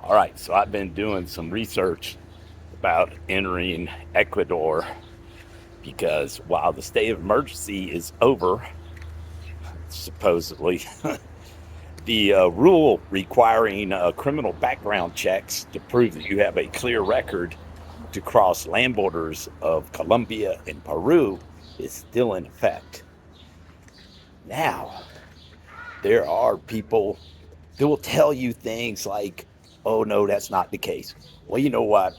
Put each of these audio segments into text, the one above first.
All right, so I've been doing some research about entering Ecuador because while the state of emergency is over, supposedly, the rule requiring criminal background checks to prove that you have a clear record to cross land borders of Colombia and Peru is still in effect. Now, there are people that will tell you things like, oh, no, that's not the case. Well, you know what?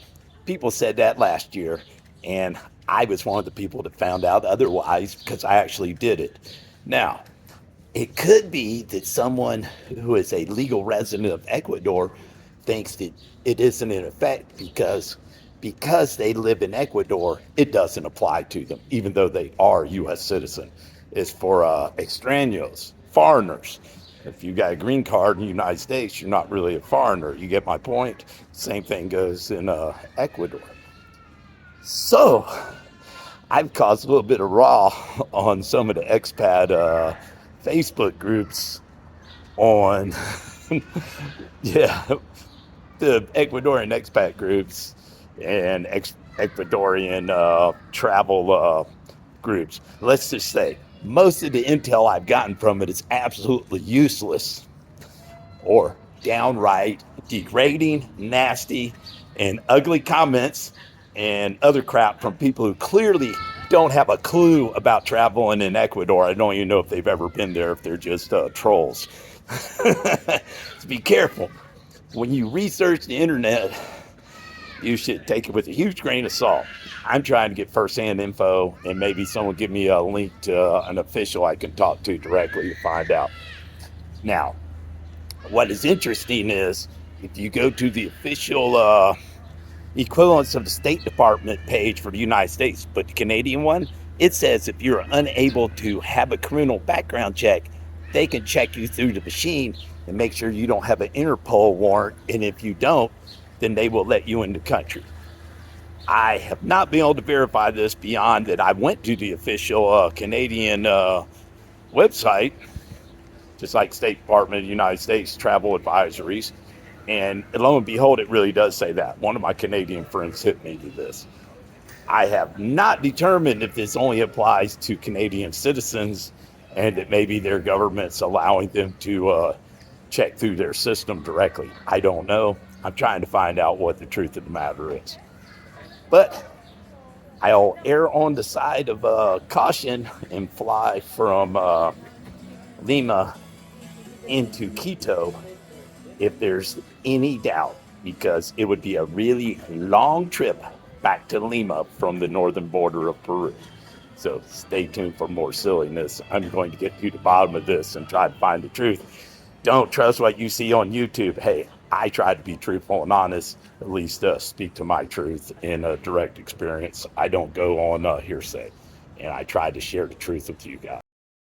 People said that last year, and I was one of the people that found out otherwise because I actually did it. Now, it could be that someone who is a legal resident of Ecuador thinks that it isn't in effect because they live in Ecuador, it doesn't apply to them, even though they are U.S. citizen. It's for extraños, foreigners. If you got a green card in the United States, you're not really a foreigner. You get my point? Same thing goes in Ecuador. So I've caused a little bit of raw on some of the expat Facebook groups on, yeah, the Ecuadorian expat groups and Ecuadorian travel groups. Let's just say most of the intel I've gotten from it is absolutely useless or downright degrading, nasty, and ugly comments and other crap from people who clearly don't have a clue about traveling in Ecuador. I don't even know if they've ever been there, if they're just trolls. So be careful. When you research the internet, you should take it with a huge grain of salt. I'm trying to get firsthand info, and maybe someone give me a link to an official I can talk to directly to find out. Now, what is interesting is if you go to the official equivalence of the State Department page for the United States, but the Canadian one, it says if you're unable to have a criminal background check, they can check you through the machine and make sure you don't have an Interpol warrant. And if you don't, then they will let you in the country. I have not been able to verify this beyond that I went to the official Canadian website, just like State Department of the United States travel advisories. And lo and behold, it really does say that. One of my Canadian friends hit me with this. I have not determined if this only applies to Canadian citizens and that maybe their government's allowing them to check through their system directly. I don't know. I'm trying to find out what the truth of the matter is. But I'll err on the side of caution and fly from Lima into Quito if there's any doubt, because it would be a really long trip back to Lima from the northern border of Peru. So stay tuned for more silliness. I'm going to get to the bottom of this and try to find the truth. Don't trust what you see on YouTube. Hey, I try to be truthful and honest, at least speak to my truth in a direct experience. I don't go on hearsay, and I try to share the truth with you guys.